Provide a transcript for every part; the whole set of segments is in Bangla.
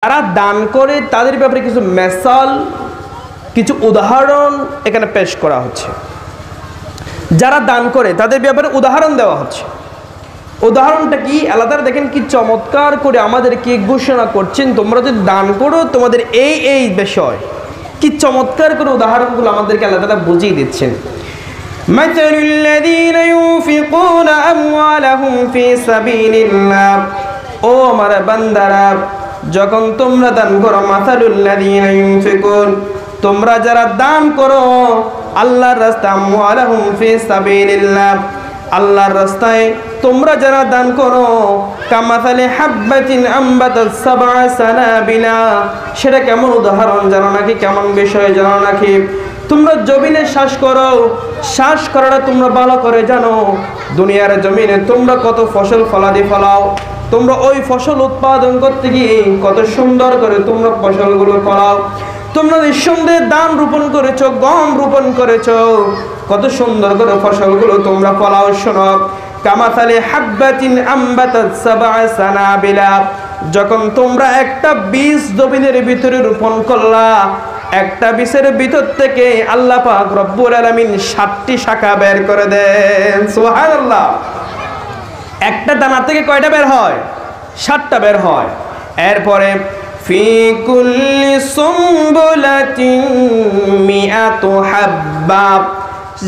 যারা দান করে তাদের ব্যাপারে কিছু মেসাল, কিছু উদাহরণ এখানে পেশ করা হচ্ছে। যারা দান করে তাদের ব্যাপারে উদাহরণ দেওয়া হচ্ছে। উদাহরণটা কি? আল্লাহ তাআলা দেখেন কি চমৎকার করে আমাদেরকে ঘোষণা করছেন, তোমরা যদি দান করো তোমাদের এই এই বিষয়, কি চমৎকার করে উদাহরণগুলো আমাদেরকে আল্লাহ তাআলা বুঝিয়ে দিচ্ছেন। মাতালুল লাযীনা ইউনফিকুনা আমওয়ালাহুম ফি সাবিলিল্লাহ, ও আমার বান্দারা যখন তোমরা দান করো, মাতালুল লাযীনা ইউনফিকুন, তোমরা যারা দান করো আল্লাহর রাস্তায়, আমওয়ালাহুম ফি সাবিলিল্লাহ, আল্লাহর রাস্তায় তোমরা যারা দান করো, কামাসালি হাব্বাতিন আম্বাতাস সাবআ সানাবিলা, সেটা কেমন উদাহরণ জানো নাকি? কেমন বিষয় জানো নাকি? তোমরা জমিনে শ্বাস করো, শ্বাস করাটা তোমরা ভালো করে জানো। দুনিয়ার জমিনে তোমরা কত ফসল ফলাদি ফলাও, তোমরা ওই ফসল উৎপাদন করতে গিয়ে কত সুন্দর করে তোমরা ফসলগুলো ফলাও। তোমরা নিঃসন্দেহে ধান রোপণ করেছো, গম রোপণ করেছো, কত সুন্দর করে ফসলগুলো তোমরা ফলাও। শোনো, কামাসালি হাব্বাতিন আম্বাতাস সাবআ সানাবিলা, যখন তোমরা একটা বীজ জমিনের ভিতরে রোপণ করলা, একটা বীজের ভিতর থেকে আল্লাহ পাক রব্বুল আলামিন 7টি শাখা বের করে দেন। সুবহানাল্লাহ। একটা দানা থেকে কয়টা বের হয়? 7টা বের হয়। এরপরে ফি কুল্লি সুমবুলাতিন মিআতু হাব্বা,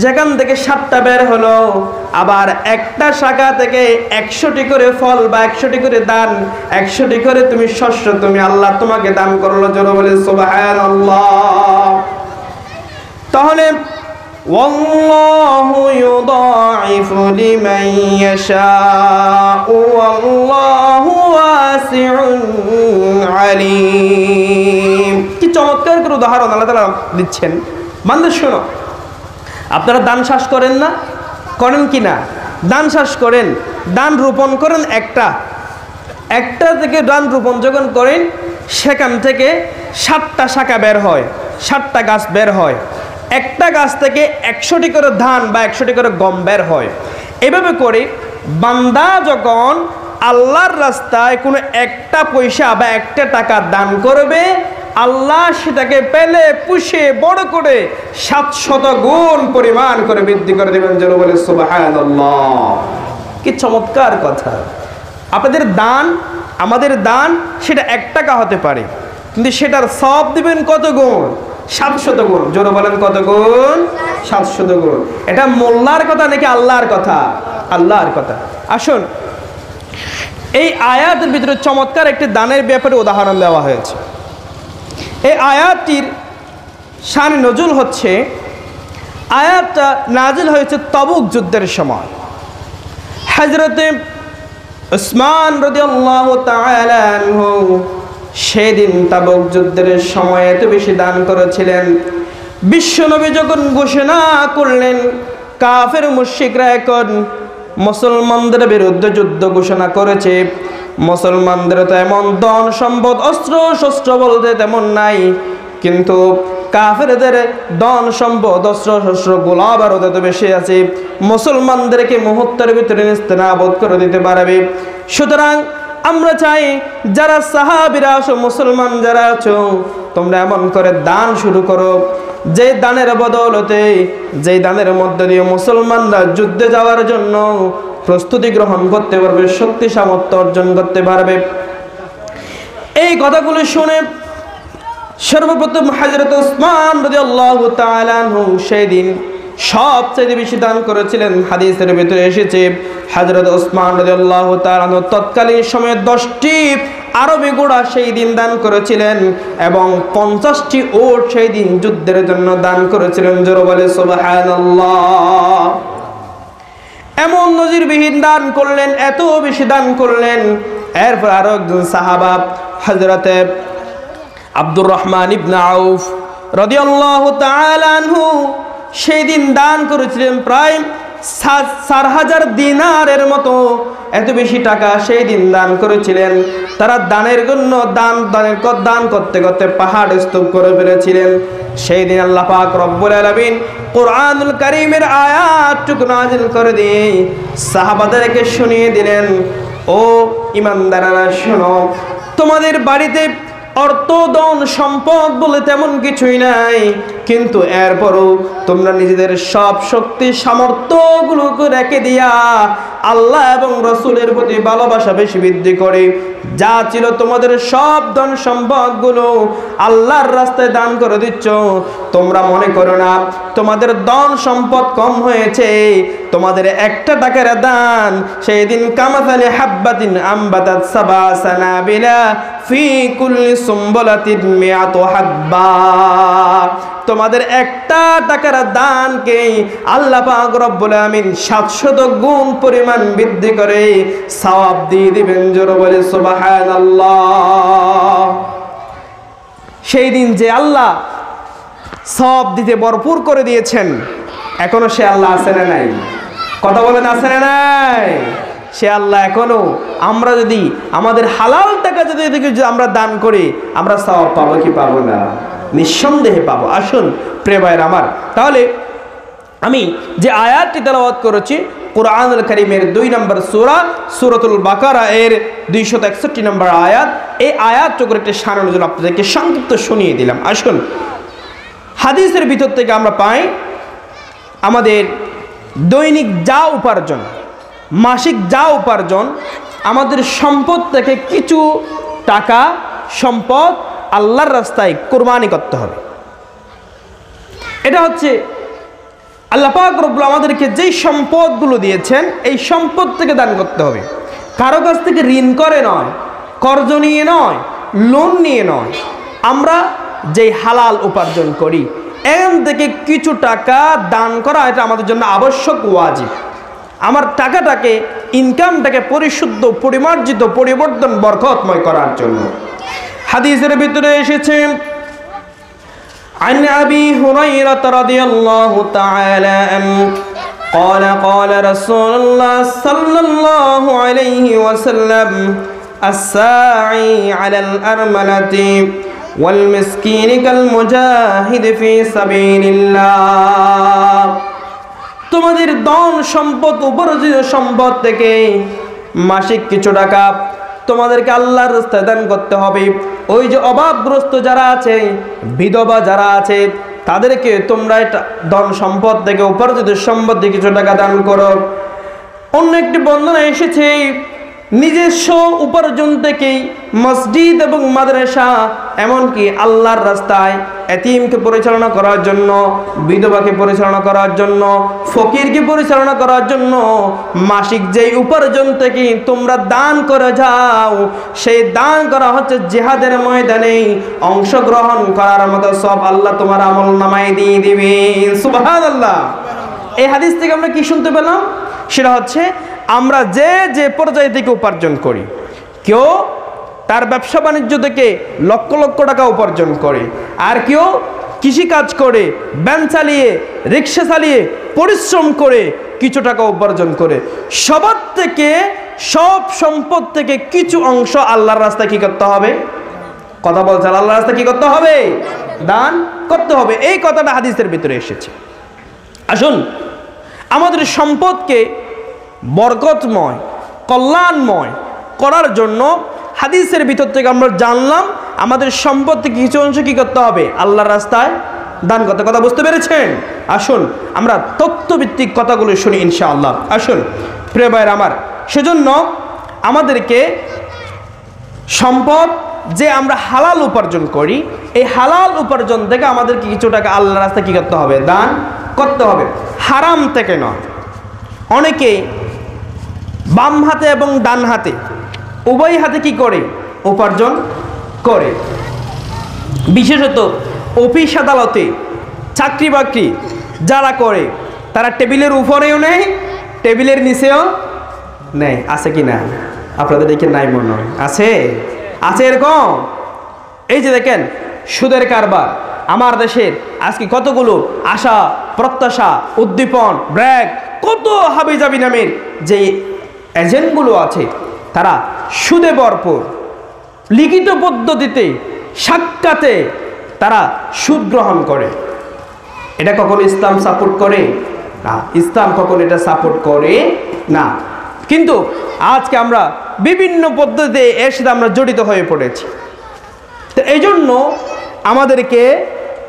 যেখান থেকে 7টা বের হলো, আবার একটা শাখা থেকে 100টি করে ফল বা 100টি করে দান, 100টি করে তুমি শস্য তুমি আল্লাহ তোমাকে দান করলো। জোরে বলে সুবহানাল্লাহ। তাহলে ওয়াল্লাহু ইউদাইফু লিমান ইয়াশাউ ওয়াল্লাহু ওয়াসিউন আলীম। কি চমৎকার করে উদাহরণ আল্লাহ তাআলা দিচ্ছেন। বান্দা শোনো, আপনারা দান শ্বাস করেন না? করেন কি না? দান শ্বাস করেন, দান রোপণ করেন। একটা থেকে দান রোপণ যখন করেন, সেখান থেকে 7টা শাখা বের হয়, 7টা গাছ বের হয়। একটা গাছ থেকে 100টি করে ধান বা 100টি করে গম বের হয়। এভাবে করে বান্দা যখন আল্লাহর রাস্তায় কোনো একটা পয়সা বা একটা টাকা দান করবে, আল্লাহ সেটাকে পেলে পুষে বড় করে 700 গুণ পরিমাণ করে বৃদ্ধি করে দেবেন। যেন বলে সুবহানাল্লাহ। কি চমৎকার কথা! আপনাদের দান, আমাদের দান, সেটা 1 টাকা হতে পারে, কিন্তু সেটার সওয়াব দিবেন কত গুণ? 700 গুণ। জোরে বলেন কত গুণ? 700 গুণ। এটা মোল্লার কথা নাকি আল্লাহর কথা? আল্লাহর কথা। আসুন, এই আয়াতের ভিতরে চমৎকার একটি দানের ব্যাপারে উদাহরণ দেওয়া হয়েছে। এই আয়াতটির শান নজুল হচ্ছে, আয়াতটা নাজিল হয়েছে তবুক যুদ্ধের সময়। হযরতে উসমান রাদিয়াল্লাহু তাআলা আনহু সেদিন তাবুক যুদ্ধের সময় এত বেশি দান করেছিলেন। বিশ্বনবী যখন ঘোষণা করলেন কাফের মুশরিকরা এখন মুসলমানদের বিরুদ্ধে যুদ্ধ ঘোষণা করেছে, মুসলমানদের তো এমন ধন সম্পদ অস্ত্র শস্ত্র বলতে তেমন নাই, কিন্তু কাফেরদের ধন সম্পদ অস্ত্র শস্ত্র গোলা বারুদ এত বেশি আছে, মুসলমানদেরকে মুহূর্তের ভিতরে নিস্তেনাবুদ করে দিতে পারবে। সুতরাং আমরা চাই যারা সাহাবীরা আছো, মুসলমান যারা আছো, তোমরা এমন করে দান শুরু করো, যে দানের বদৌলতে, যে দানের মধ্য দিয়ে মুসলমানরা যুদ্ধে যাওয়ার জন্য প্রস্তুতি গ্রহণ করতে পারবে, শক্তি সামর্থ্য অর্জন করতে পারবে। এই কথাগুলো শুনে সর্বপ্রথম হযরত উসমান রাদিয়াল্লাহু তাআলা আনহু সেই দিন সবচেয়ে বেশি দান করেছিলেন। হাদিসের ভিতরে এসেছে হযরত উসমান রাদিয়াল্লাহু তাআলা আনহু তৎকালীন সময়ে 10টি আরবি ঘোড়া সেই দিন দান করেছিলেন এবং 50টি উট সেই দিন যুদ্ধের জন্য দান করেছিলেন। জোরে বলে সুবহানাল্লাহ। এমন নজিরবিহীন দান করলেন, এত বেশি দান করলেন। এরপর আরো একজন সাহাবা হযরতে আব্দুর রহমান ইবনে আউফ রাদিয়াল্লাহু তাআলা আনহু সেই দিন দান করেছিলেন প্রায় 4000 দিনারের মতো, এত বেশি টাকা সেই দিন দান করেছিলেন। তারা দানের জন্য দান করতে করতে পাহাড় স্তূপ করে ফেলেছিলেন। সেই দিন আল্লাহ পাক রব্বুল আলামিন কোরআনুল কারীমের আয়াতটুকু নাযিল করে দিয়ে সাহাবাদেরকে শুনিয়ে দিলেন, ও ঈমানদাররা শোনো, তোমাদের বাড়িতে অর্থ ধন সম্পদ বলে তেমন কিছুই নাই, কিন্তু এরপরও তোমরা নিজেদের সব শক্তি সামর্থ্যগুলোকে রেখে দিয়া আল্লাহ এবং রসুলের প্রতি ভালোবাসা বেশি বৃদ্ধি করে যা ছিল তোমাদের সব ধন সম্পদগুলো আল্লাহর রাস্তায় দান করে দিচ্ছ। তোমরা মনে করো না তোমাদের ধন সম্পদ কম হয়েছে, তোমাদের একটা টাকার দান সেই দিন কামাসালি হাব্বাতিন আম্বাতাত সাবা সানাবিলা ফি কুল্লি সুম্বলাতিন মিয়াতু হাব্বা। তোমাদের একটা টাকার দানকে আল্লাহ পাক রব্বুল আমিন 700 গুণ পরিমাণ বৃদ্ধি করে সওয়াব দিয়ে দিবেন। জোরে বলে সুবহানাল্লাহ। সেই দিন যে আল্লাহ সওয়াব দিতে ভরপুর করে দিয়েছেন, এখনো সে আল্লাহ আছে না নাই? কথা বলেন, আছে না নাই? সে আল্লাহ এখনো, আমরা যদি আমাদের হালাল টাকা যদি আমরা দান করি, আমরা সওয়াব পাবো কি পাবো না? নিঃসন্দেহে পাবো। আসুন প্রিয় ভাইরা আমার, তাহলে আমি যে আয়াতটি তেলাওয়াত করেছি কুরআনুল কারীমের 2 নম্বর সূরা সূরাতুল বাকারা এর 261 নম্বর আয়াত, এই আয়াতটুকুর একটা সারাংশ জন্য আপনাদেরকে সংক্ষিপ্ত শুনিয়ে দিলাম। আসুন, হাদিসের ভিতর থেকে আমরা পাই আমাদের দৈনিক যা উপার্জন, মাসিক যা উপার্জন, আমাদের সম্পদ থেকে কিছু টাকা সম্পদ আল্লাহর রাস্তায় কুরবানি করতে হবে। এটা হচ্ছে আল্লাহ পাক রব্বুল আমাদেরকে যেই সম্পদগুলো দিয়েছেন এই সম্পদ থেকে দান করতে হবে। কারো কাছ থেকে ঋণ করে নয়, কর্জ নিয়ে নয়, লোন নিয়ে নয়। আমরা যেই হালাল উপার্জন করি এখান থেকে কিছু টাকা দান করা এটা আমাদের জন্য আবশ্যক, ওয়াজিব। আমার টাকাটাকে, ইনকামটাকে পরিশুদ্ধ, পরিমার্জিত, পরিবর্তন, বরকতময় করার জন্য। হাদিসের ভিতরে এসেছে عن أبي هريرة رضي الله تعالى عنه قال قال رسول الله صلى الله عليه وسلم الساعي على الأرملة والمسكين كالمجاهد في سبيل الله। তোমাদের ধন সম্পদ, উপার্জিত সম্পদ থেকে মাসিক কিছু টাকা তোমাদেরকে আল্লাহর রাস্তায় দান করতে হবে। ওই যে অভাবগ্রস্ত যারা আছে, বিধবা যারা আছে, তাদেরকে তোমরা এটা ধন সম্পদ থেকে, উপার্জিত সম্পদ থেকে কিছু টাকা দান করো। অন্য একটি বর্ণনা এসেছে নিজস্ব উপার্জন থেকেই মসজিদ এবং মাদ্রাসা, এমনকি আল্লাহর রাস্তায় এতিমকে পরিচালনা করার জন্য, বিধবাকে পরিচালনা করার জন্য, ফকিরকে পরিচালনা করার জন্য মাসিক যেই উপার্জন থেকে তোমরা দান করে যাও, সেই দান করা হচ্ছে জিহাদের ময়দানে অংশগ্রহণ করার মতো সব আল্লাহ তোমার আমল নামায় দিয়ে দিবেন। সুবহানাল্লাহ। এই হাদিস থেকে আমরা কি শুনতে পেলাম? সেটা হচ্ছে আমরা যে যে পর্যায় থেকে উপার্জন করি, কেউ তার ব্যবসা বাণিজ্য থেকে লক্ষ লক্ষ টাকা উপার্জন করে, আর কেউ কৃষিকাজ করে, ভ্যান চালিয়ে, রিক্সা চালিয়ে, পরিশ্রম করে কিছু টাকা উপার্জন করে, সবার থেকে, সব সম্পদ থেকে কিছু অংশ আল্লাহর রাস্তায় কি করতে হবে? কথা বলছে, আল্লাহর রাস্তায় কি করতে হবে? দান করতে হবে। এই কথাটা হাদিসের ভিতরে এসেছে। আসুন, আমাদের সম্পদকে বরকতময়, কল্যাণময় করার জন্য হাদিসের ভিতর থেকে আমরা জানলাম আমাদের সম্পদ থেকে কিছু অংশ কি করতে হবে? আল্লাহর রাস্তায় দান করতে। কথা বুঝতে পেরেছেন? আসুন আমরা তথ্যভিত্তিক কথাগুলো শুনি ইনশাআল্লাহ। আসুন প্রিয় ভাইরা আমার, সেজন্য আমাদেরকে সম্পদ যে আমরা হালাল উপার্জন করি, এই হালাল উপার্জন থেকে আমাদেরকে কিছু টাকা আল্লাহর রাস্তায় কি করতে হবে? দান করতে হবে, হারাম থেকে নয়। অনেকে বাম হাতে এবং ডান হাতে, উভয় হাতে কি করে? উপার্জন করে। বিশেষত অফিস আদালতে চাকরি বাকরি যারা করে, তারা টেবিলের উপরেও নেয়, টেবিলের নিচেও নেয়। আছে কি না? আপনাদের দেখে নাই মনে হয়। আছে? আছে এরকম? এই যে দেখেন সুদের কারবার, আমার দেশের আজকে কতগুলো আশা, প্রত্যাশা, উদ্দীপন, ব্র্যাক, কত হাবিজাবি নামের যে এজেন্টগুলো আছে, তারা সুদে ভরপুর, লিখিত পদ্ধতিতে, সাক্ষাতে তারা সুদ গ্রহণ করে। এটা কখনো ইসলাম সাপোর্ট করে না। ইসলাম কখনো এটা সাপোর্ট করে না। কিন্তু আজকে আমরা বিভিন্ন পদ্ধতিতে এর সাথে আমরা জড়িত হয়ে পড়েছি। তো এই জন্য আমাদেরকে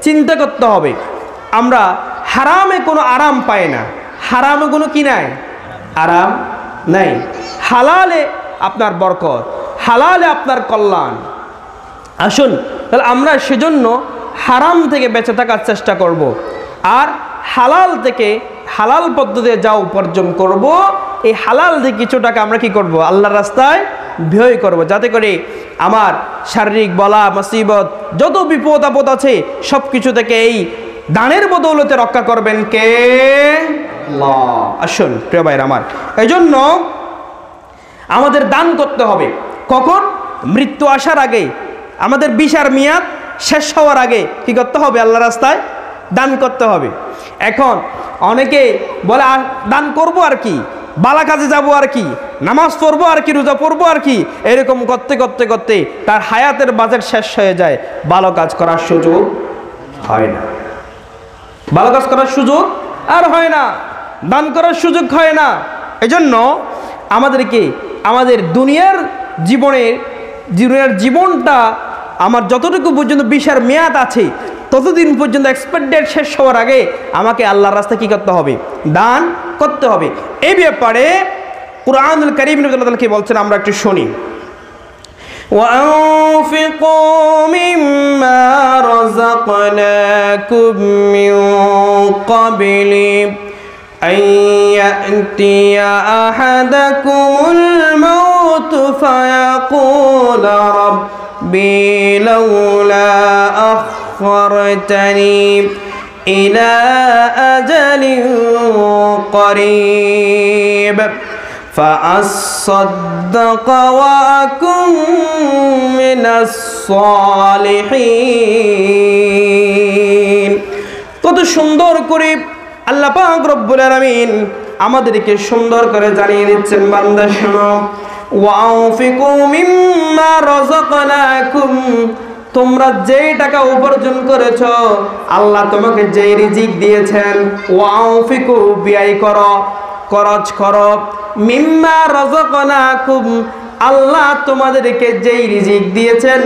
চিন্তা করতে হবে, আমরা হারামে কোনো আরাম পাই না, হারামে কোনো কি নাই, আরাম নাই। হালালে আপনার বরকত, হালালে আপনার কল্যাণ। আসুন তাহলে আমরা সেজন্য হারাম থেকে বেঁচে থাকার চেষ্টা করব, আর হালাল থেকে, হালাল পদ্ধতিতে যা উপার্জন করব, এই হালাল থেকে কিছু টাকা আমরা কি করব, আল্লাহর রাস্তায় ব্যয় করব, যাতে করে আমার শারীরিক বলা মুসিবত যত বিপদ আপদ আছে সব কিছু থেকে এই দানের বদৌলতে রক্ষা করবেন কে? আল্লাহ। আসুন প্রিয় ভাইরা আমার, এই জন্য আমাদের দান করতে হবে। কখন? মৃত্যু আসার আগে, আমাদের বিচার মেয়াদ শেষ হওয়ার আগে কি করতে হবে? আল্লাহর রাস্তায় দান করতে হবে। এখন অনেকে বলে দান করব আর কি, বালা কাজে যাব আর কি, নামাজ পড়বো আর কি, রোজা পড়বো আর কি, এরকম করতে করতে করতে তার হায়াতের বাজেট শেষ হয়ে যায়, ভালো কাজ করার সুযোগ হয় না, ভালো কাজ করার সুযোগ আর হয় না, দান করার সুযোগ হয় না। এজন্য আমাদেরকে আমাদের দুনিয়ার জীবনটা আমার যতটুকু পর্যন্ত বিচার মেয়াদ আছে ততদিন পর্যন্ত এক্সপায়ার ডেট শেষ হওয়ার আগে আমাকে আল্লাহর রাস্তায় কি করতে হবে? দান করতে হবে। এই ব্যাপারে কুরআনুল কারীম কি বলছেন আমরা একটু শুনি। وَأَنفِقُوا مِمَّا رَزَقْنَاكُم مِّن قَبْلِ أَن يَأْتِيَ أَحَدَكُمُ الْمَوْتُ فَيَقُولَ رَبِّي لَوْلَا أَخَّرْتَنِي إِلَى أَجَلٍ قَرِيبٍ فَأَصَّدَّقَ وَأَكُن مِّنَ الصَّالِحِينَ। কত সুন্দর করে আল্লাহ পাক রব্বুল আলামিন আমাদেরকে সুন্দর করে জানিয়ে দিচ্ছেন, বান্দা শোনো, ওয়ানফিকু মিম্মা রাযাকনাকুম, তোমরা যেই টাকা উপার্জন করেছো, আল্লাহ তোমাকে যেই রিজিক দিয়েছেন, ওয়ানফিকু ব্যয় করো, খরচ করো, মিম্মা রাযাকনাকুম, আল্লাহ তোমাদেরকে যেই রিজিক দিয়েছেন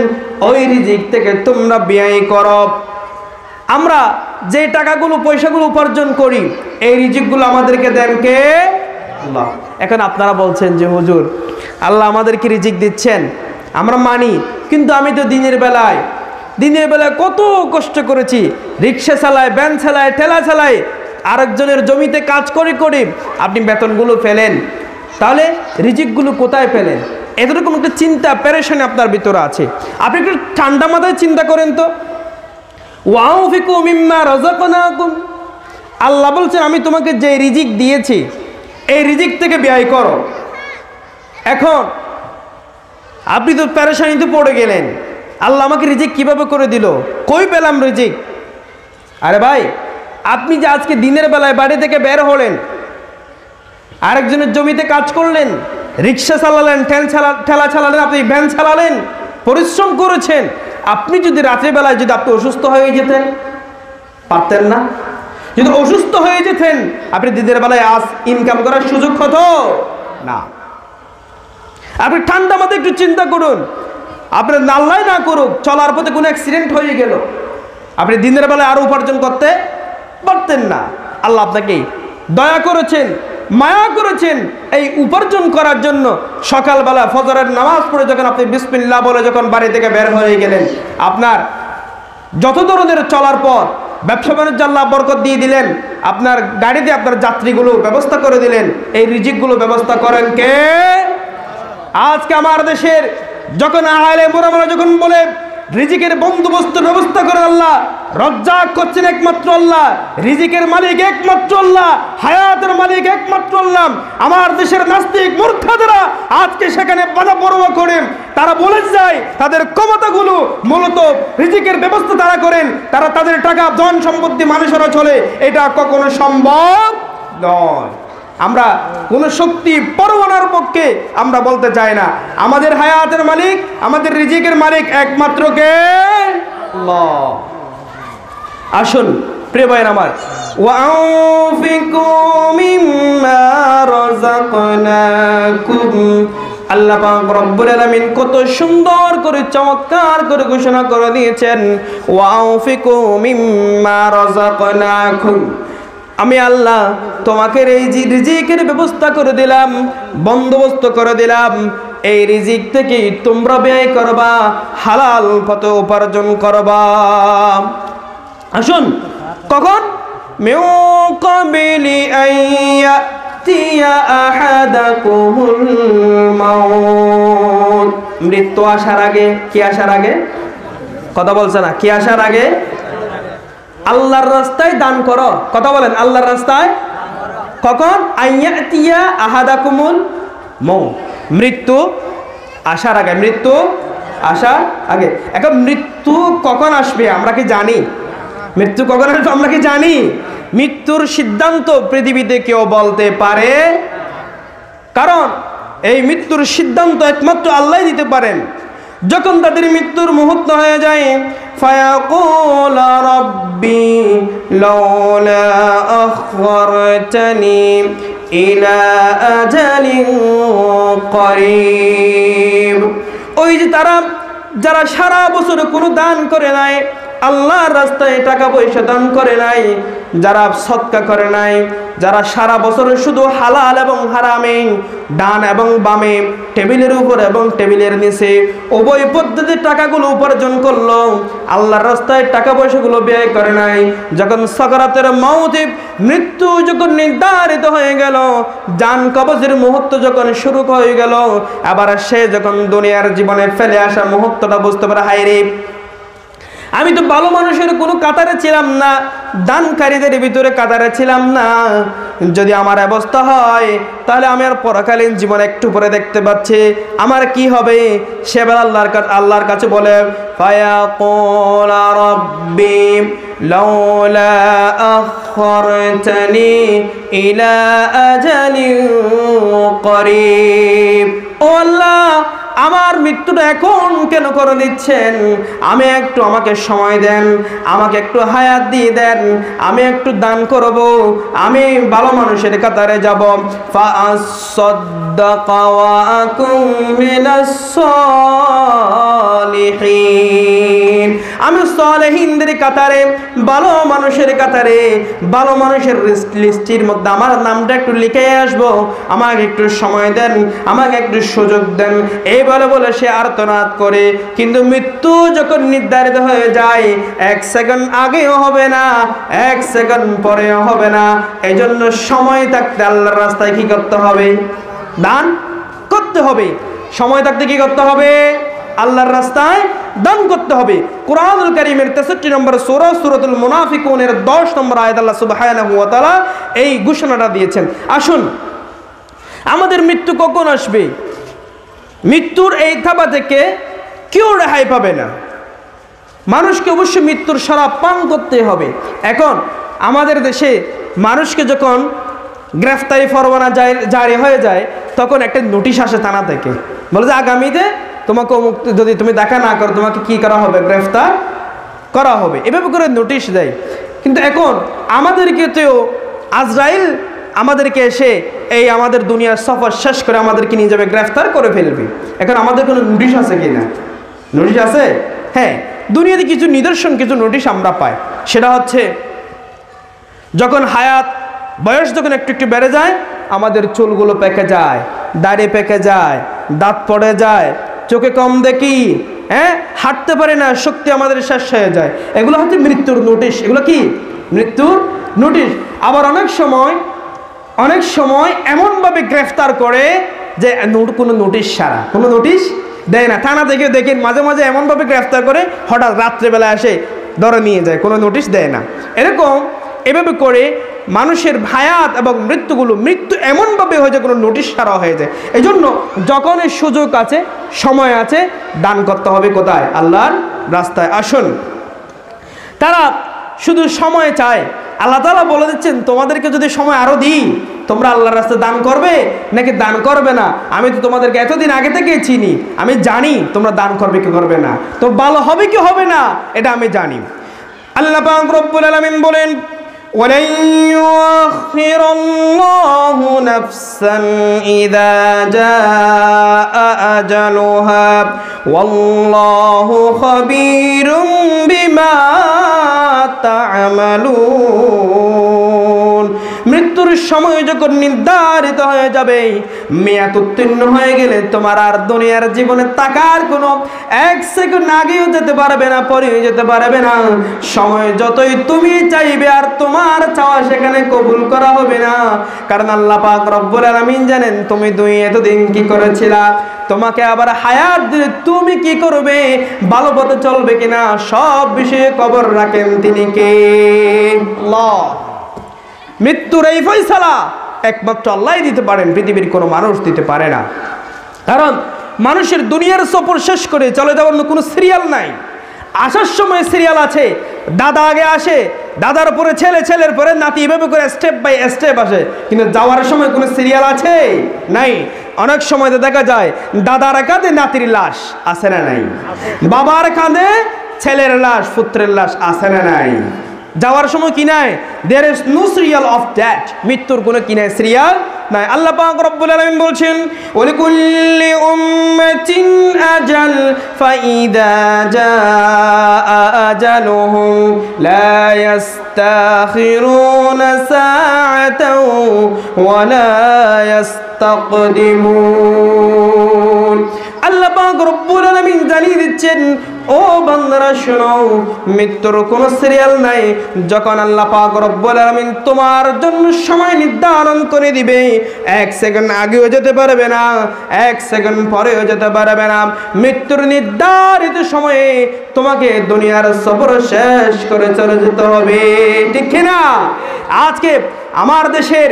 ওই রিজিক থেকে তোমরা ব্যয় করো। আমরা যে টাকাগুলো পয়সাগুলো উপার্জন করি এই রিজিকগুলো আমাদেরকে দেন কে? আল্লাহ। এখন আপনারা বলছেন যে হুজুর আল্লাহ আমাদেরকে রিজিক দিচ্ছেন, আমরা মানি, কিন্তু আমি তো দিনের বেলায় কত কষ্ট করেছি, রিক্সা চালায়, ভ্যান চালায়, ঠেলা চালায়, আরেকজনের জমিতে কাজ করে করে আপনি বেতনগুলো ফেলেন, তাহলে রিজিকগুলো কোথায় পেলেন? এরকম একটা চিন্তা পেরেশানি আপনার ভিতরে আছে। আপনি একটু ঠান্ডা মাথায় চিন্তা করেন তো। ওয়ানফিকু মিম্মা রাযাকনাকুম, আল্লাহ বলছেন আমি তোমাকে যে রিজিক দিয়েছি এই রিজিক থেকে ব্যয় করো। এখন আপনি তো পেরেশানিতে পড়ে গেলেন, আল্লাহ আমাকে রিজিক কিভাবে করে দিল, কই পেলাম রিজিক? আরে ভাই, আপনি যে আজকে দিনের বেলায় বাড়ি থেকে বের হলেন, আরেকজনের জমিতে কাজ করলেন, রিক্সা চালালেন, ঠেলা চালালেন, আপনি ভ্যান চালালেন, পরিশ্রম করেছেন, আপনি যদি রাত্রিবেলায় যদি আপনি অসুস্থ হয়ে যেতেন, পারতেন না? যদি অসুস্থ হয়ে যেতেন আপনি দিনের বেলায় আজ ইনকাম করার সুযোগ হতো না। আপনি ঠান্ডা মাথায় একটু চিন্তা করুন, আপনার আল্লাহ না করুক চলার পথে কোনো অ্যাক্সিডেন্ট হয়ে গেল, আপনি দিনের বেলায় আরো উপার্জন করতে পারতেন না। আল্লাহ আপনাকে দয়া করেছেন, মায়া করেছেন এই উপার্জন করার জন্য। সকালবেলা ফজরের নামাজ পড়ে যখন আপনি বিসমিল্লাহ বলে যখন বাড়ি থেকে বের হয়ে গেলেন, আপনার যত ধরনের চলার পর ব্যবসা বাণিজ্য আল্লাহ বরকত দিয়ে দিলেন, আপনার গাড়িতে আপনার যাত্রীগুলো ব্যবস্থা করে দিলেন, এই রিজিকগুলো ব্যবস্থা করেন কে? আজকে আমার দেশের যখন আহলে মুরামরা যখন বলে রিজিকের বন্দোবস্তের ব্যবস্থা করেন আল্লাহ, রজ্জাক করছেন একমাত্র আল্লাহ, রিজিকের মালিক একমাত্র আল্লাহ, হায়াতের মালিক একমাত্র আল্লাহ। আমার দেশের নাস্তিক মূর্খরা আজকে সেখানে বাধা পরোয়া করেন, তারা বলে যায় তাদের ক্ষমতাগুলো মূলত রিজিকের ব্যবস্থা তারা করেন, তারা তাদের টাকা ধন সম্পত্তি মানুষেরা চলে, এটা কখনো সম্ভব নয়। আমরা কোন শক্তি পরোয়ানার পক্ষে আমরা বলতে চাই না। আমাদের হায়াতের মালিক, আমাদের রিজিকের মালিক একমাত্র কে? আল্লাহ। আসুন প্রিয় ভাইরা আমার, ওয়ানফিকু মিম্মা রাযাকনাকুম আল্লাহ পাক রব্বুল আলামিন কত সুন্দর করে চমৎকার করে ঘোষণা করে দিয়েছেন, ওয়াউফিকু মিম্মা রাযাকনাকুম, আমি আল্লাহ তোমাকে এই রিজিকের ব্যবস্থা করে দিলাম, বন্দোবস্ত করে দিলাম, এই রিজিক থেকে তোমরা ব্যয় করবা, হালাল পথে উপার্জন করবা। আসুন, কখন? মিন ক্বাবলি আইয়াতিয়া আহাদাকুমুল মাউত, মৃত্যু আসার আগে। কি আসার আগে? কথা বলছে না, কি আসার আগে? আল্লাহর রাস্তায় দান করো। কথা বলেন, আল্লাহর রাস্তায় কখন? আইয়াতিয়া আহাদাকুমুল মাউত, মৃত্যু আসার আগে। মৃত্যু আসার আগে। এখন মৃত্যু কখন আসবে আমরা কি জানি? মৃত্যু কখন আসবে আমরা কি জানি? মৃত্যুর সিদ্ধান্ত পৃথিবীতে কেউ বলতে পারে? কারণ এই মৃত্যুর সিদ্ধান্ত একমাত্র আল্লাহই দিতে পারেন। যখন তাদের মৃত্যুর মুহূর্ত হয়ে যায়, ফায়াকুল রাব্বি লাউলা আখরতনি ইলা আজালিন করিব, ওই যে তারা যারা সারা বছর কোনো দান করে নাই, আল্লাহর রাস্তায় টাকা পয়সা দান করে নাই, যারা সদকা করে নাই, যারা সারা বছর শুধু হালাল এবং হারামে, ডান এবং বামে, টেবিলের উপর এবং টেবিলের নিচে উভয় পদ্ধতিতে টাকাগুলো উপার্জন করলো, আল্লাহর রাস্তায় টাকা পয়সাগুলো ব্যয় করে নাই, যখন সাকরাতের মউতে মৃত্যু যখন নির্ধারিত হয়ে গেল, জান কবজের মুহূর্ত যখন শুরু হয়ে গেল, আবার সে যখন দুনিয়ার জীবনে ফেলে আসা মুহূর্তটা বুঝতে পারে, হায় রে, আমি তো ভালো মানুষের কোনো কাতারে ছিলাম না, দানকারীদের ভিতরে কাতারে ছিলাম না, যদি আমার অবস্থা হয় তাহলে আমি আর পরকালীন জীবন একটু পরে দেখতে পাচ্ছি, আমার কি হবে? সেবার আল্লাহর কাছে বলে, ফায়াকুল রাব্বি লাউলা আখরতনি ইলা আজালিন করিব, ও আল্লাহ, আমার মৃত্যুটা এখন কেন করে দিচ্ছেন? আমাকে সময় দেন, আমাকে একটু হায়াত দিয়ে দেন, আমি একটু দান করব, আমি ভালো মানুষের কাতারে যাব, ফাআসসাদদাকা ওয়া আকুম মিনাস সালিহিন, আমি সালেহিনদের কাতারে, ভালো মানুষের কাতারে, ভালো মানুষের লিস্টের মধ্যে আমার নামটা একটু লিখে আসবো, আমাকে একটু সময় দেন, আমাকে একটু সুযোগ দেন, এই বলে সে আর্তনাদ করে। কিন্তু মৃত্যু যখন নির্ধারিত হয়ে যায়, 1 সেকেন্ড আগেও হবে না, 1 সেকেন্ড পরেও হবে না। এই জন্য সময় থাকতে আল্লাহর রাস্তায় কি করতে হবে? দান করতে হবে। সময় থাকতে কি করতে হবে? আল্লাহর রাস্তায় দান করতে হবে। কুরআনুল কারীমের 63 নম্বর সূরা সূরাতুল মুনাফিকুনের 10 নম্বর আয়াত আল্লাহ সুবহানাহু ওয়া তাআলা এই ঘোষণাটা দিয়েছেন। আসুন, আমাদের মৃত্যু কখন আসবে? মৃত্যুর এই থাবা থেকে কেউ রেহাই পাবে না। মানুষকে অবশ্যই মৃত্যুর শরাব পান করতে হবে। এখন আমাদের দেশে মানুষকে যখন গ্রেফতারি পরোয়ানা জারি হয়ে যায়, তখন একটা নোটিশ আসে থানা থেকে, বলে যে আগামীতে তোমাকে যদি তুমি দেখা না করো, তোমাকে কি করা হবে? গ্রেফতার করা হবে। এভাবে করে নোটিশ দেয়। কিন্তু এখন আমাদেরকে তো আজরাইল আমাদেরকে এসে এই আমাদের দুনিয়ার সফর শেষ করে আমাদেরকে নিয়ে যাবে, গ্রেফতার করে ফেলবে। এখন আমাদের কোনো নোটিশ আছে কি না? নোটিশ আছে? হ্যাঁ, দুনিয়াতে কিছু নিদর্শন, কিছু নোটিশ আমরা পাই। সেটা হচ্ছে, যখন হায়াত বয়স যখন একটু একটু বেড়ে যায়, আমাদের চুলগুলো পেকে যায়, দাড়ি পেকে যায়, দাঁত পড়ে যায়, চোখে কম দেখি, হ্যাঁ, হাঁটতে পারে না, শক্তি আমাদের শেষ হয়ে যায়। এগুলো হচ্ছে মৃত্যুর নোটিশ। এগুলো কি? মৃত্যুর নোটিশ। আবার অনেক সময় এমনভাবে গ্রেফতার করে যে কোনো নোটিশ ছাড়া, কোনো নোটিশ দেয় না। থানা থেকে দেখেন মাঝে মাঝে এমনভাবে গ্রেফতার করে, হঠাৎ রাত্রেবেলা এসে ধরে নিয়ে যায়, কোনো নোটিশ দেয় না। এভাবে করে মানুষের হায়াত এবং মৃত্যু এমনভাবে হয়ে যায়, কোনো নোটিশ ছাড়া হয়ে যায়। এই জন্য যখন এই সুযোগ আছে, সময় আছে, দান করতে হবে কোথায়? আল্লাহর রাস্তায়। আসুন, তারা শুধু সময় চায়। আল্লাহ তাআলা বলে দিচ্ছেন, তোমাদেরকে যদি সময় আরো দিই, তোমরা আল্লাহর রাস্তায় দান করবে নাকি দান করবে না? আমি তো তোমাদেরকে এতদিন আগে থেকে চিনি, আমি জানি তোমরা দান করবে কি করবে না, তো ভালো হবে কি হবে না এটা আমি জানি। আল্লাহ পাক রব্বুল আলামিন বলেন, ওয়ালান ইউআখিরাল্লাহু নাফসান ইযা জাআ আজালুহা ওয়াল্লাহু খাবীরুম বিমা তা'মালুন। মৃত্যুর সময় যখন নির্ধারিত হয়ে যাবে, মেয়াদ উত্তীর্ণ হয়ে গেলে তোমার আর দুনিয়ার জীবনে তাকার কোনো এক সেকেন্ড আগেও যেতে পারবে না, পরেও যেতে পারবে না। সময় যতই তুমি চাইবে আর তোমার চাওয়া সেখানে কবুল করা হবে না, কারণ আল্লাহ পাক রব্বুল আলামিন জানেন তুমি এতদিন কি করেছিলা, তোমাকে আবার হায়াত দিলে তুমি কি করবে, ভালো পথে চলবে কিনা, সব বিষয়ে খবর রাখেন তিনি কে? আল্লাহ। মৃত্যুর এই ফয়সালা একমাত্র আল্লাহই দিতে পারেন, পৃথিবীর কোনো মানুষ দিতে পারে না। কারণ মানুষের দুনিয়ার সফর শেষ করে চলে যাওয়ার কোনো সিরিয়াল নাই। আসার সময় সিরিয়াল আছে, দাদা আগে আসে, দাদার পরে ছেলে, ছেলের পরে নাতি, এভাবে করে স্টেপ বাই স্টেপ আসে। কিন্তু যাওয়ার সময় কোনো সিরিয়াল আছে? নাই। অনেক সময় তো দেখা যায় দাদার কাঁধে নাতির লাশ, আছে না নাই? বাবার কাঁধে ছেলের লাশ, পুত্রের লাশ, আছে না নাই? যাওয়ার সময় কি নাই? There is no serial of that. মৃত্যুর কোনো কি নাই, সিরিয়াল নাই। আল্লাহ পাক রব্বুল আলামিন বলছেন ওয়ালিকুল্লি উম্মাতিন আজাল ফাইদা জাআ আজালুহুম লা ইস্তাখিরুনা সাআতাও ওয়া লা ইস্তাকদিমুন। আল্লাহ পাক রব্বুল আলামিন জানিয়ে দিচ্ছেন, ও বান্দারা শোনো, মৃত্যুর কোনো সিরিয়াল নাই। যখন আল্লাহ পাক রব্বুল আলামিন তোমার জন্য সময় নির্ধারণ করে দিবে, এক সেকেন্ড আগেও যেতে পারবে না, এক সেকেন্ড পরেও যেতে পারবে না। মৃত্যুর নির্ধারিত সময়ে তোমাকে দুনিয়ার সফর শেষ করে চলে যেতে হবে, ঠিক কিনা? আজকে আমার দেশের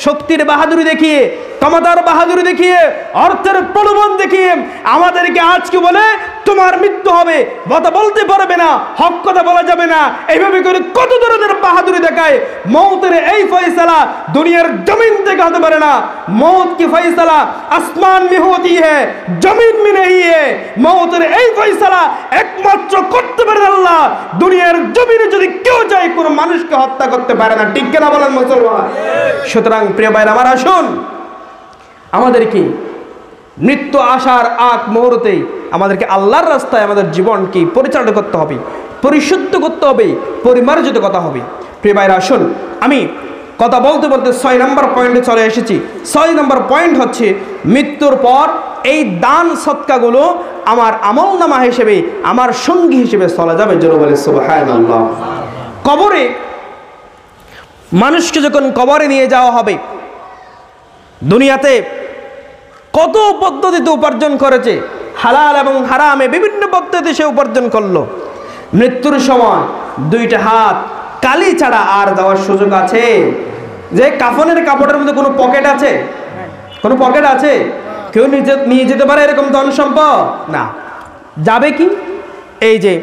শক্তির বাহাদুরি দেখিয়ে, ক্ষমতার বাহাদুরি দেখিয়ে, অর্থের প্রলোভন দেখিয়ে আমাদেরকে আজকে বলে তোমার মৃত্যু হবে, কথা বলতে পারবে না, হক কথা বলা যাবে না, এইভাবে করে কত ধরনের বাহাদুরি দেখায়। মৌতের এই ফয়সালা দুনিয়ার জমিন থেকে হতে পারে না। মৌত কি ফয়সালা আসমান মে হতি হ্যায়, জমিন মে নেই হ্যায়। মৌতের এই ফয়সালা একমাত্র করতে পারে আল্লাহ। দুনিয়ার জমিনে যদি কেউ চায় কোনো মানুষকে হত্যা করতে পারে না, ঠিক কিনা বলেন মুসলমান? সুতরাং প্রিয় ভাইরা আমার, আসুন আমাদেরকে মৃত্যু আসার আগ মুহূর্তেই আমাদেরকে আল্লাহর রাস্তায় আমাদের জীবনকে পরিচালনা করতে হবে, পরিশুদ্ধ করতে হবে, পরিমার্জিত করতে হবে। প্রিয় ভাইরা আসুন, আমি কথা বলতে বলতে 6 নম্বর পয়েন্টে চলে এসেছি। 6 নম্বর পয়েন্ট হচ্ছে মৃত্যুর পর এই দান সদকাগুলো আমার আমলনামা হিসেবে, আমার সঙ্গী হিসেবে চলে যাবে। জোরে বলে সুবহানাল্লাহ। কবরে মানুষকে যখন কবরে নিয়ে যাওয়া হবে, দুনিয়াতে কত পদ্ধতিতে উপার্জন করেছে, হালাল এবং হারামে বিভিন্ন পদ্ধতিতে সে উপার্জন করলো। মৃত্যুর সময় 2টা হাত কালি ছাড়া আর যাওয়ার সুযোগ আছে? যে কাফনের কাপড়ের মধ্যে কোনো পকেট আছে? কোনো পকেট আছে? কেউ নিয়ে যেতে পারে এরকম ধন সম্পদ? না। যাবে কি? এই যে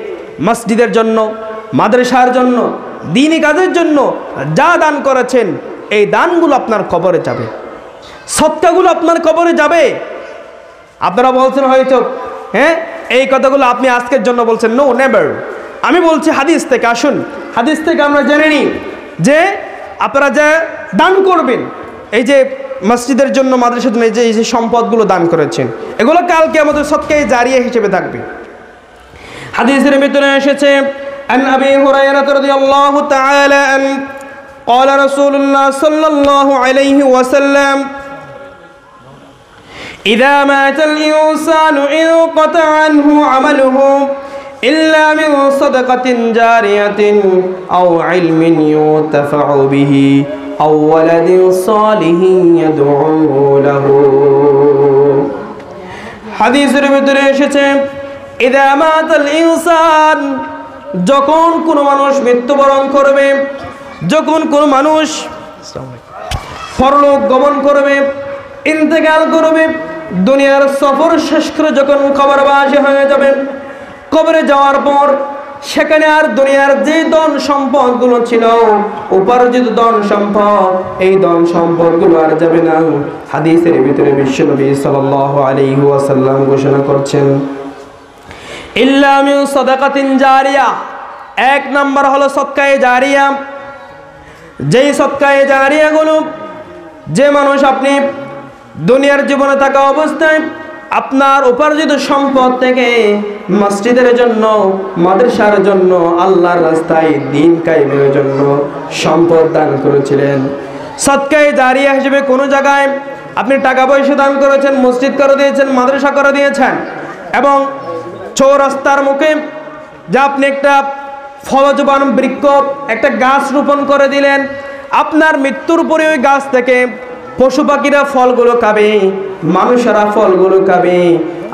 মসজিদের জন্য, মাদ্রাসার জন্য, দ্বীনি কাজের জন্য যা দান করেছেন, এই দানগুলো আপনার কবরে যাবে, সদকাগুলো আপনার কবরে যাবে। আপনারা বলছেন হয়তো, হ্যাঁ এই কথাগুলো আপনি আজকের জন্য বলছেন। No, never. আমি বলছি হাদিস থেকে। আসুন হাদিস থেকে আমরা জেনে নিই যে আপনারা যা দান করবেন, এই যে মসজিদের জন্য, মাদ্রাসার জন্য এই যে সম্পদগুলো দান করেছেন, এগুলো কালকে আমাদের সদকায়ে জারিয়া হিসেবে থাকবে। হাদিসের ভিতরে এসেছে, আন আবি হুরায়রা রাদিয়াল্লাহু তাআলা আন قال رسول الله صلى الله عليه وسلم إذا مات الإنسان انقطع عنه عمله إلا من صدقة جارية أو علم ينتفع به أو ولد صالح يدعو له। হাদিসের ভিতরে এসেছে, إذا مات الإنسان, যখন কোনো মানুষ মৃত্যুবরণ করবে, যখন কোনো মানুষ পরলোক গমন করবে, ইন্তেকাল করবে, দুনিয়ার সফর শেষ করে যখন কবরবাসী হয়ে যাবে, কবরে যাওয়ার পর সেখানে আর দুনিয়ার যে ধন সম্পদগুলো ছিল, উপার্জিত ধন সম্পদ, এই ধন সম্পদগুলো আর যাবে না। হাদিসের ভিতরে বিশ্বনবী সাল্লাল্লাহু আলাইহি ওয়াসাল্লাম ঘোষণা করছেন, ইল্লা মিন সাদাকাতিন জারিয়া। 1 নাম্বার হলো সদকায়ে জারিয়া। যেই সদকায়ে জারিয়াগুলো, যে মানুষ আপনি দুনিয়ার জীবনে থাকা অবস্থায় আপনার উপার্জিত সম্পদ থেকে মসজিদের জন্য, মাদ্রাসার জন্য, আল্লাহর রাস্তায় দ্বীন কায়েমের জন্য সম্পদ দান করেছিলেন, সদকায়ে জারিয়া হিসেবে কোনো জায়গায় আপনি টাকা পয়সা দান করেছেন, মসজিদ করে দিয়েছেন, মাদ্রাসা করে দিয়েছেন, এবং চৌরাস্তার মুখে যা আপনি একটা ফলজবান বৃক্ষ, একটা গাছ রোপণ করে দিলেন, আপনার মৃত্যুর পরে ওই গাছ থেকে পশু পাখিরা ফলগুলো খাবে, মানুষেরা ফলগুলো খাবে।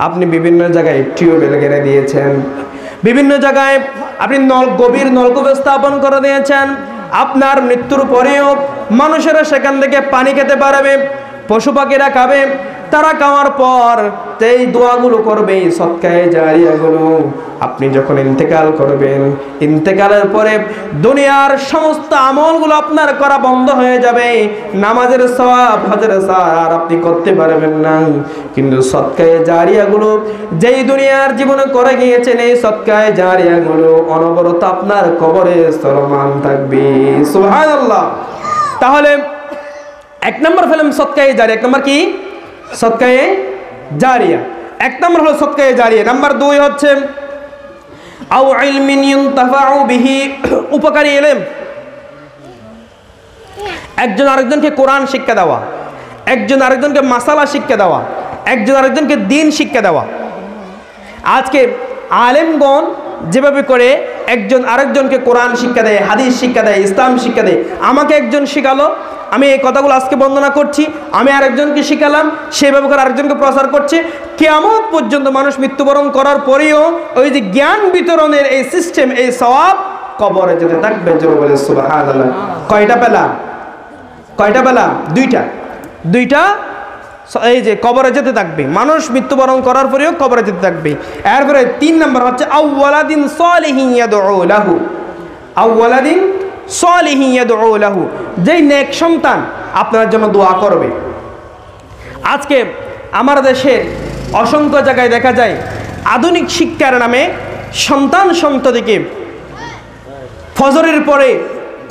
আপনি বিভিন্ন জায়গায় টিউবওয়েল গেড়ে দিয়েছেন, বিভিন্ন জায়গায় আপনি গভীর নলকূপ স্থাপন করে দিয়েছেন। আপনার মৃত্যুর পরেও মানুষেরা সেখান থেকে পানি খেতে পারবে, পশু পাখিরা খাবে। তারা খাওয়ার পর এই দোয়াগুলো করবে, সদকায়ে জারিয়াগুলো। আপনি যখন ইন্তেকাল করবেন, ইন্তেকালের পরে দুনিয়ার সমস্ত আমলগুলো আপনার করা বন্ধ হয়ে যাবে। নামাজের সওয়াব, হজের সওয়াব আপনি করতে পারবেন না, কিন্তু সদকায়ে জারিয়াগুলো যেই দুনিয়ার জীবনে করে গিয়েছেন, এই সদকায়ে জারিয়াগুলো অনবরত আপনার কবরে চলমান থাকবে। সুবহানাল্লাহ। তাহলে এক নম্বর ফেললাম সদকায়ে জারিয়া। এক নম্বর কি? সদকায়ে জারিয়া। এক নম্বর হলো সদকায়ে জারিয়া। নাম্বার 2 হচ্ছে আও ইলমিন ইউনতাফাউ বিহি, উপকারী ইলম। একজন আরেকজনকে কোরআন শিক্ষা দেওয়া, একজন আরেকজনকে মাসালা শিক্ষা দেওয়া, একজন আরেকজনকে দ্বীন শিক্ষা দেওয়া। আজকে আলেমগণ যেভাবে করে একজন আরেকজনকে কোরআন শিক্ষা দেয়, হাদিস শিক্ষা দেয়, ইসলাম শিক্ষা দেয়। আমাকে একজন শিখালো, আমি এই কথাগুলো আজকে বর্ণনা করছি, আমি আরেকজনকে শিখালাম, সেভাবে করে আরেকজনকে প্রচার করছে। কিয়ামত পর্যন্ত মানুষ মৃত্যুবরণ করার পরেও ওই যে জ্ঞান বিতরণের এই সিস্টেম, এই সওয়াব কবরে যেতে থাকবে। জোরে বলে সুবহানাল্লাহ। কয়টা পেলাম? কয়টা পেলাম? দুইটা। এই যে কবরে যেতে থাকবে, মানুষ মৃত্যুবরণ করার পরেও কবরে যেতে থাকবে। এরপরে 3 নম্বর হচ্ছে আউওয়ালাদিন সালিহিন ইয়াদউ লাহু। আউওয়ালাদিন সালিহিন ইয়াদউ লাহু, যেই নেক সন্তান আপনার জন্য দোয়া করবে। আজকে আমার দেশের অসংখ্য জায়গায় দেখা যায় আধুনিক শিক্ষার নামে সন্তান সন্ততিকে ফজরের পরে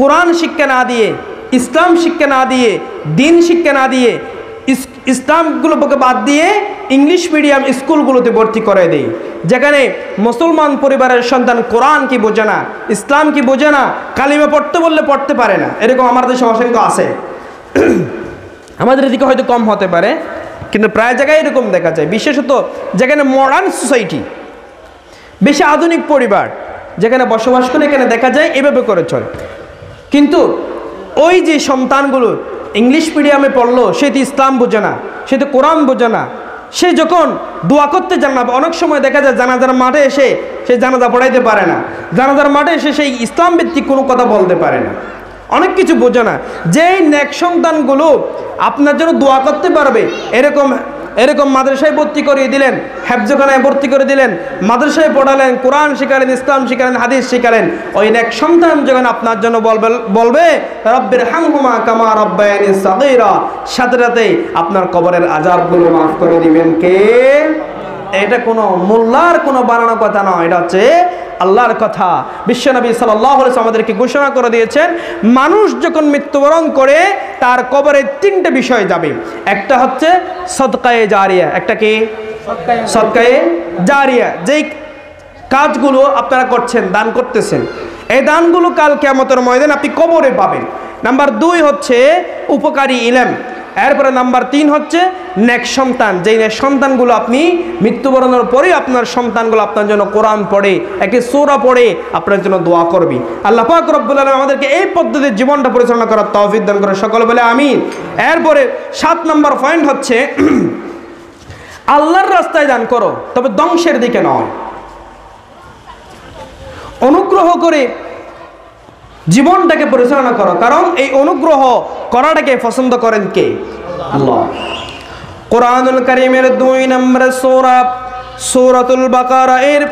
কোরআন শিক্ষা না দিয়ে, ইসলাম শিক্ষা না দিয়ে, দ্বীন শিক্ষা না দিয়ে, ইসলামগুলোকে বাদ দিয়ে ইংলিশ মিডিয়াম স্কুলগুলোতে ভর্তি করে দেয়, যেখানে মুসলমান পরিবারের সন্তান কোরআন কি বোঝে না, ইসলাম কি বোঝে না, কালিমা পড়তে বললে পড়তে পারে না। এরকম আমাদের দেশে অসংখ্য আছে। আমাদের এদিকে হয়তো কম হতে পারে, কিন্তু প্রায় জায়গায় এরকম দেখা যায়, বিশেষত যেখানে মডার্ন সোসাইটি, বেশি আধুনিক পরিবার যেখানে বসবাস করে, এখানে দেখা যায় এভাবে করে চলে। কিন্তু ওই যে সন্তানগুলো ইংলিশ মিডিয়ামে পড়লো, সে তো ইসলাম বোঝে না, সে তো কোরআন বোঝে না। সে যখন দোয়া করতে জানাবে, অনেক সময় দেখা যায় জানাজার মাঠে এসে সে জানাজা পড়াইতে পারে না, জানাজার মাঠে এসে সেই ইসলাম ভিত্তিক কোনো কথা বলতে পারে না, অনেক কিছু বোঝে না। যেই নেক সন্তানগুলো আপনার জন্য দোয়া করতে পারবে, এরকম মাদ্রাসায় ভর্তি করিয়ে দিলেন, হেফজখানায় ভর্তি করে দিলেন, মাদ্রাসায় পড়ালেন, কোরআন শিখালেন, ইসলাম শিখালেন, হাদিস শিখালেন। ওই নেক সন্তান যখন আপনার জন্য বলবে রব্বির হামহুমা কামা রাব্বায়ানি সাগীরা, সাথে সাথে আপনার কবরের আযাবগুলো মাফ করে দিবেন কে? এটা কোনো মোল্লার কোনো বানানো কথা নয়, এটা হচ্ছে আল্লাহর কথা। বিশ্বনবী সাল্লাল্লাহু আলাইহি ওয়াসাল্লাম আমাদেরকে ঘোষণা করে দিয়েছেন, মানুষ যখন মৃত্যুবরণ করে তার কবরে 3টে বিষয় যাবে। একটা হচ্ছে সদকায়ে জারিয়া। একটা কি? সদকায়ে জারিয়া। যেই কাজগুলো আপনারা করছেন, দান করতেছেন, এই দানগুলো কাল কিয়ামতের ময়দানে আপনি কবরে পাবেন। নাম্বার 2 হচ্ছে উপকারী ইলম। এরপরে নাম্বার 3 হচ্ছে নেক সন্তান। যেই নেক সন্তানগুলো আপনি মৃত্যুবরণের পরে আপনার সন্তানগুলো আপনার জন্য কোরআন পড়ে, একটি সূরা পড়ে আপনার জন্য দোয়া করবে। আল্লাহ পাক রব্বুল আলামিন আমাদেরকে এই পদ্ধতির জীবনটা পরিচালনা করার তৌফিক দান করে, সকলে বলে আমিন। এরপরে 7 নম্বর পয়েন্ট হচ্ছে আল্লাহর রাস্তায় দান করো, তবে ধ্বংসের দিকে নয়। অনুগ্রহ করে জীবনটাকে পরিচালনা করো, কারণ এই অনুগ্রহ করাটাকে পছন্দ করেন কে? আল্লাহ। কোরআনুল কারীমের 2 নম্বর সূরা সূরাতুল বাকারা এর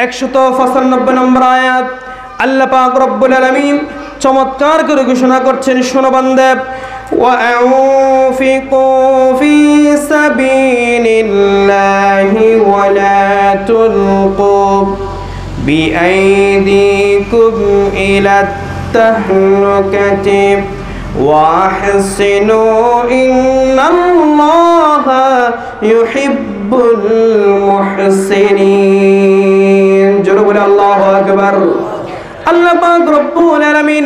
195 নম্বর আয়াত আল্লাহ পাক রব্বুল আলামিন চমৎকার করে ঘোষণা করছেন, শোনো বান্দা, ওয়া আনফিকু ফি সাবিলিল্লাহি ওয়া লা তুলকু বিআইদিকুম ইলা التهلكة وأحسنوا إن الله يحب المحسنين জোরে বলে আল্লাহু আকবার। আল্লাহ পাক রব্বুল আলামিন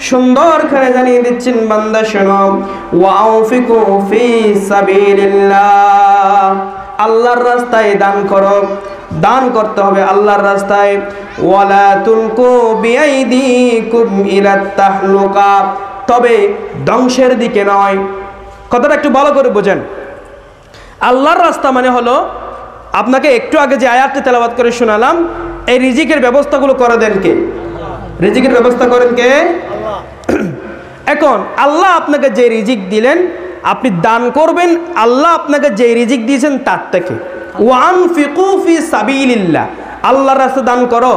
সুন্দর করে জানিয়ে দিচ্ছেন, বান্দা শোনো, ওয়াউফিকু ফি সাবিলিল্লাহ, আল্লাহর রাস্তায় দান করো, দান করতে হবে আল্লাহর রাস্তায়। ওয়ালা তুলকু বিআইদিকুম ইলাত তাহলুকা, তবে ধ্বংসের দিকে নয়। কথাটা একটু ভালো করে বোঝেন। আল্লাহর রাস্তা মানে হলো, আপনাকে একটু আগে যে আয়াতটি তেলাওয়াত করে শোনালাম, এই রিজিকের ব্যবস্থাগুলো করে দেন কে? রিজিকের ব্যবস্থা করেন কে? এখন আল্লাহ আপনাকে যে রিজিক দিলেন, আপনি দান করবেন আল্লাহ আপনাকে যে রিজিক দিয়েছেন তার থেকে। ওয়ানফিকু ফি সাবিলিল্লাহ, আল্লাহর রাস্তায় দান করো,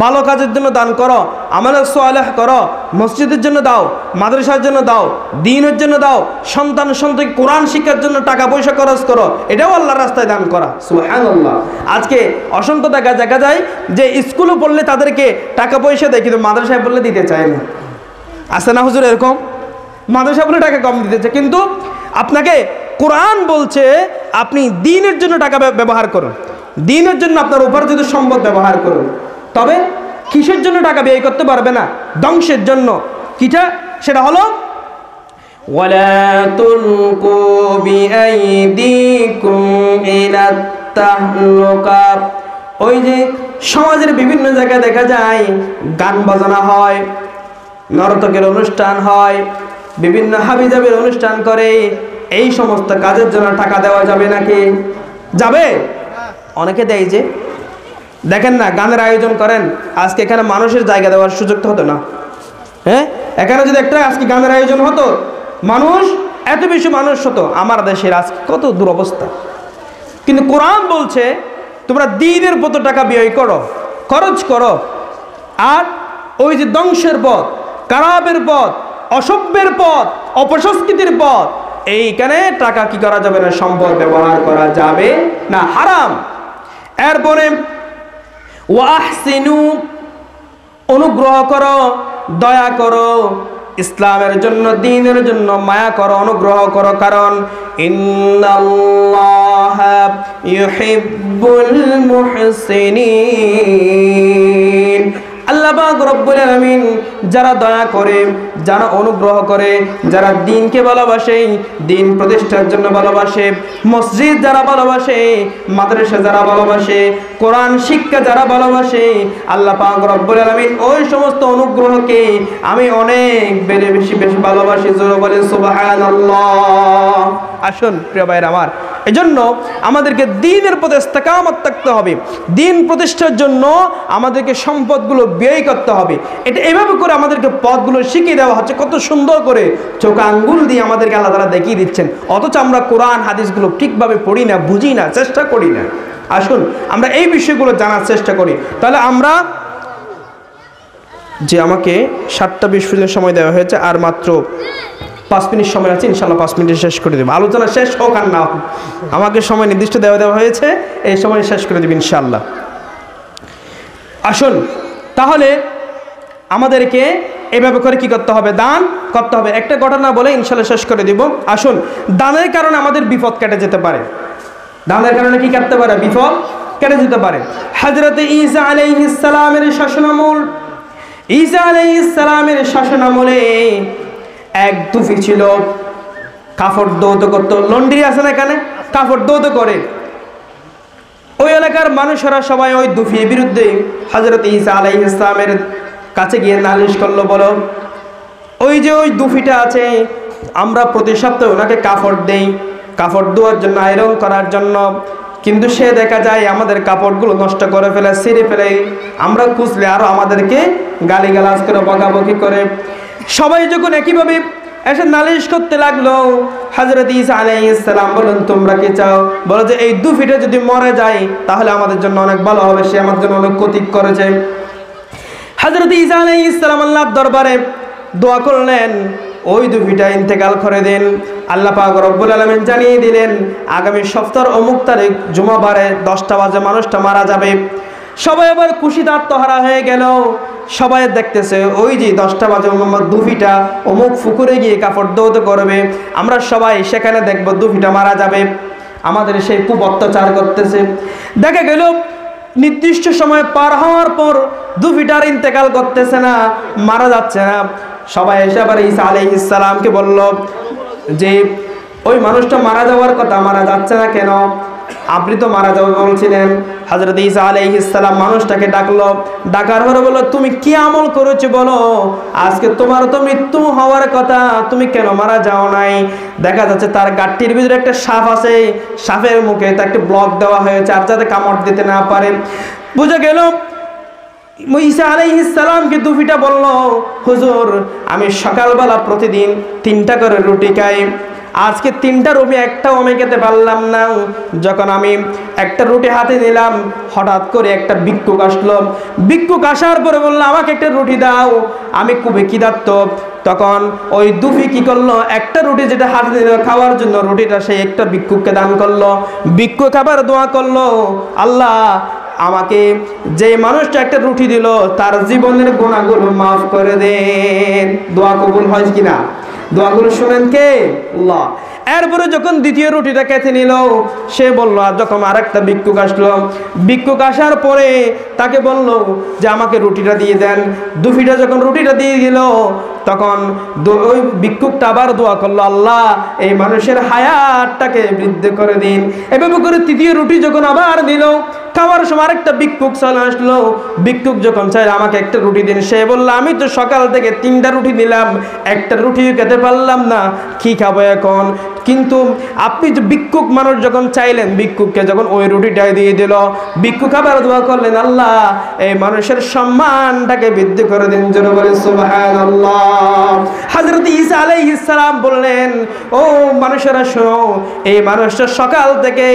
ভালো কাজের জন্য দান করো, আমালে সালেহ করো, মসজিদের জন্য দাও, মাদ্রাসার জন্য দাও, দ্বীনের জন্য দাও, সন্তান সন্ততি কোরআন শিক্ষার জন্য টাকা পয়সা খরচ করো, এটাও আল্লাহর রাস্তায় দান করা। সুবহানাল্লাহ। আজকে অসংখ্য দেখা যায় যে স্কুলে পড়লে তাদেরকে টাকা পয়সা দেয়, কিন্তু মাদ্রাসায় পড়লে দিতে চায় না। আছে না হুজুর এরকম? মাদ্রাসা বলে টাকা কম দিতেছে, কিন্তু আপনাকে কোরআন বলছে আপনি দ্বীনের জন্য টাকা ব্যবহার করুন, দ্বীনের জন্য আপনার উপার্জিত সম্পদ ব্যবহার করুন। তবে কিসের জন্য টাকা ব্যয় করতে পারবে না? ধ্বংসের জন্য। কিটা? সেটা হলো ওয়ালা তুলকু বিআইদিকুম ইলাত তাহলুকা। ওই যে সমাজের বিভিন্ন জায়গায় দেখা যায় গান বাজনা হয়, নর্তকের অনুষ্ঠান হয়, বিভিন্ন হাবিজাবির অনুষ্ঠান করে, এই সমস্ত কাজের জন্য টাকা দেওয়া যাবে নাকি? যাবে? অনেকে দেয়। যে দেখেন না, গানের আয়োজন করেন, আজকে এখানে মানুষের জায়গা দেওয়ার সুযোগ তো হতো না। হ্যাঁ, এখানে যদি একটা আজকে গানের আয়োজন হতো, মানুষ এত বেশি মানুষ হতো, আমার দেশের আজকে কত দুরবস্থা। কিন্তু কোরআন বলছে তোমরা দ্বীনের মতো টাকা ব্যয় করো, খরচ করো। আর ওই যে ধ্বংসের পথ, খারাপের পথ, অসভ্যের পথ, অপসংস্কৃতির পথ, এইখানে টাকা কি করা যাবে না? সম্পদ ব্যবহার করা যাবে না, হারাম। এরপরে ওয়াহসিনু, অনুগ্রহ করো, দয়া করো, ইসলামের জন্য, দ্বীনের জন্য মায়া করো, অনুগ্রহ করো, কারণ ইন্নাল্লাহা ইউহিব্বুল মুহসিনিন। আল্লাহ পাক রব্বুল আলামিন যারা দয়া করে, যারা অনুগ্রহ করে, যারা দ্বীনকে ভালোবাসে, দ্বীন প্রতিষ্ঠার জন্য ভালোবাসে, মসজিদ যারা ভালোবাসে, মাদ্রাসা যারা ভালোবাসে, কোরআন শিক্ষা যারা ভালোবাসে, আল্লাহ পাক রব্বুল আলামিন ওই সমস্ত অনুগ্রহকে আমি অনেক বেশি ভালোবাসি। জোরে বলেন সুবহানাল্লাহ। আসুন প্রিয় ভাইরা আমার, এজন্য আমাদেরকে দ্বীনের পথে ইস্তেকামত থাকতে হবে। দ্বীন প্রতিষ্ঠার জন্য আমাদেরকে সম্পদগুলো ব্যয় করতে হবে। এটা এভাবে করে আমাদেরকে পথগুলো শিখিয়ে দেওয়া হচ্ছে, কত সুন্দর করে চোখ আঙ্গুল দিয়ে আমাদেরকে আল্লাহ তাআলা দেখিয়ে দিচ্ছেন। অথচ আমরা কোরআন হাদিসগুলো ঠিকভাবে পড়ি না, বুঝি না, চেষ্টা করি না। আসুন আমরা এই বিষয়গুলো জানার চেষ্টা করি। তাহলে আমরা যে আমাকে 7:20 সময় দেওয়া হয়েছে, আর মাত্র 5 মিনিট সময় আছে, ইনশাল্লাহ 5 মিনিটে শেষ করে দেবো। আলোচনা শেষ হোক আর না হোক, আমাকে সময় নির্দিষ্ট দেওয়া হয়েছে, এই সময় শেষ করে দেব ইনশাল্লাহ। আসুন তাহলে আমাদেরকে এভাবে করে কি করতে হবে? দান করতে হবে। একটা ঘটনা বলে ইনশাল্লাহ শেষ করে দিব। আসুন, দানের কারণে আমাদের বিপদ কেটে যেতে পারে। দানের কারণে কি কাটতে পারে? বিপদ কেটে যেতে পারে। হযরত ঈসা আলাইহিস সালামের শাসনামল, ঈসা আলাইহিস সালামের শাসনামলে এক দুফি ছিল, কাপড় দৌত করতো। লন্ড্রি আছে না এখানে, কাপড় দৌত করে। ওই এলাকার মানুষেরা সবাই ওই দুফির বিরুদ্ধে হযরত ঈসা আলাইহিস সালামের কাছে গিয়ে নালিশ করলো, বলো ওই যে ওই দুফিটা আছে, আমরা প্রতি সপ্তাহে ওনাকে কাপড় দেই, কাপড় ধোয়ার জন্য, আয়রন করার জন্য, কিন্তু সে দেখা যায় আমাদের কাপড়গুলো নষ্ট করে ফেলে, ছিঁড়ে ফেলে, আমরা খুঁজলে আরো আমাদেরকে গালিগালাজ করে, বকাবকি করে। সবাই যখন একইভাবে এসে নালিশ করতে লাগলো, হযরত ঈসা আলাইহিস সালাম বলেন, তোমরা কি চাও? বলো যে এই দুফিটা যদি মরে যায় তাহলে আমাদের জন্য অনেক ভালো হবে, সে আমার জন্য অনেক ক্ষতি করেছে। হযরত ঈসা আলাইহিস সালাম আল্লাহর দরবারে দোয়া করলেন, ওই দুফিটা ইন্তেকাল করে দেন। আল্লাহ পাক রব্বুল আলামিন জানিয়ে দিলেন, আগামী সপ্তাহের অমুক তারিখ জুমাবারে 10টা বাজে মানুষটা মারা যাবে। সবাই আবার খুশিতে আত্মহারা হয়ে গেল। সবাই দেখতেছে ওই যে 10টা বাজে মোহাম্মদ দুফিটা অমুক পুকুরে গিয়ে কাপড় ধৌত করবে, আমরা সবাই সেখানে দেখবো দুফিটা মারা যাবে। আমাদের সেই খুব অত্যাচার করতেছে। দেখা গেল নির্দিষ্ট সময় পার হওয়ার পর দুফিটার ইন্তেকাল করতেছে না, মারা যাচ্ছে না। সবাই এসে আবার ঈসা আলাইহিস সালামকে বলল যে ওই মানুষটা মারা যাওয়ার কথা, মারা যাচ্ছে না কেন? আপনি তো মারা যাবে বলছিলেন। হযরত ঈসা আলাইহিস সালাম মানুষটাকে ডাকলো, ডাকার পরে বলল তুমি কি আমল করেছো বলো, আজকে তোমার তো মৃত্যু হওয়ার কথা, তুমি কেন মারা যাও নাই? দেখা যাচ্ছে তার গাট্টির ভিতরে একটা সাপ আছে, সাপের মুখে তার একটা ব্লক দেওয়া হয়েছে আর যাতে কামড় দিতে না পারে। বুঝে গেল ঈসা আলাইহিস সালামকে দুফিটা বলল, হুজুর আমি সকালবেলা প্রতিদিন 3টা করে রুটি খাই, আজকে 3টা রুটি একটাও আমি খেতে পারলাম না। যখন আমি একটা রুটি হাতে নিলাম, হঠাৎ করে একটা ভিক্ষুক আসলো। ভিক্ষুক আসার পরে বললো আমাকে একটা রুটি দাও, আমি খুবই ক্ষুধার্ত। তখন ওই দুফি কি করলো, একটা রুটি যেটা হাতে নিল খাওয়ার জন্য, রুটিটা সেই একটা ভিক্ষুককে দান করলো। ভিক্ষুক আবার দোয়া করলো, আল্লাহ আমাকে যে মানুষটা একটা রুটি দিল তার জীবনের গুনাহগুলো মাফ করে দেন। দোয়া কবুল হয় কিনা? দোয়াগুলো শুনেন কে? আল্লাহ। এরপরে যখন দ্বিতীয় রুটিটা খেতে নিল, সে বলল, আর যখন আরেকটা ভিক্ষুক আসলো, ভিক্ষুক আসার পরে তাকে বলল যে আমাকে রুটিটা দিয়ে দেন। দুফিটা যখন রুটিটা দিয়ে দিল, তখন ওই ভিক্ষুকটা আবার দোয়া করলো, আল্লাহ এই মানুষের হায়াতটাকে বৃদ্ধি করে দিন। এভাবে করে তৃতীয় রুটি যখন আবার দিল, খাওয়ার সময় আরেকটা ভিক্ষুক চলে আসলো। ভিক্ষুক যখন চাই আমাকে একটা রুটি দিন, সে বললো আমি তো সকাল থেকে 3টা রুটি দিলাম, একটা রুটিও খেতে পারলাম না, কি খাবো এখন? কিন্তু আপনি যে ভিক্ষুক মানুষ যখন চাইলেন, ভিক্ষুককে যখন ওই রুটিটাই দিয়ে দিল, ভিক্ষুক আবার দোয়া করলেন, আল্লাহ এই মানুষের সম্মানটাকে বৃদ্ধি করে দিন। জোরে বলে সুবহানাল্লাহ। হযরত ঈসা আলাইহিস সালাম বললেন, ও মানুষেরা শোনো, এই মানুষটা সকাল থেকে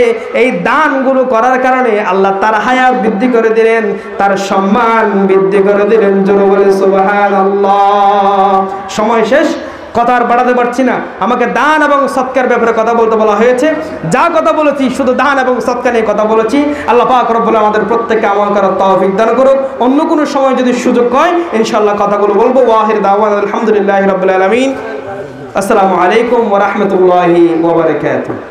এই দানগুলো করার কারণে আল্লাহ তার হায়াত বৃদ্ধি করে দিলেন, তার সম্মান বৃদ্ধি করে দিলেন। জোরে বলে সুবহানাল্লাহ। সময় শেষ, কথা আর বাড়াতে পারছি না। আমাকে দান এবং সৎকার ব্যাপারে কথা বলতে বলা হয়েছে। যা কথা বলেছি শুধু দান এবং সৎকার নিয়ে কথা বলেছি। আল্লাহ পাক রব্বুল আমাদের প্রত্যেককে আমল করার তৌফিক দান করুক। অন্য কোনো সময় যদি সুযোগ হয় ইনশাআল্লাহ কথাগুলো বলবো। ওয়াহির দাওয়ানা আলহামদুলিল্লাহি রাব্বিল আলামিন। আসসালামু আলাইকুম ওয়া রাহমাতুল্লাহি ওয়া বারাকাতুহু।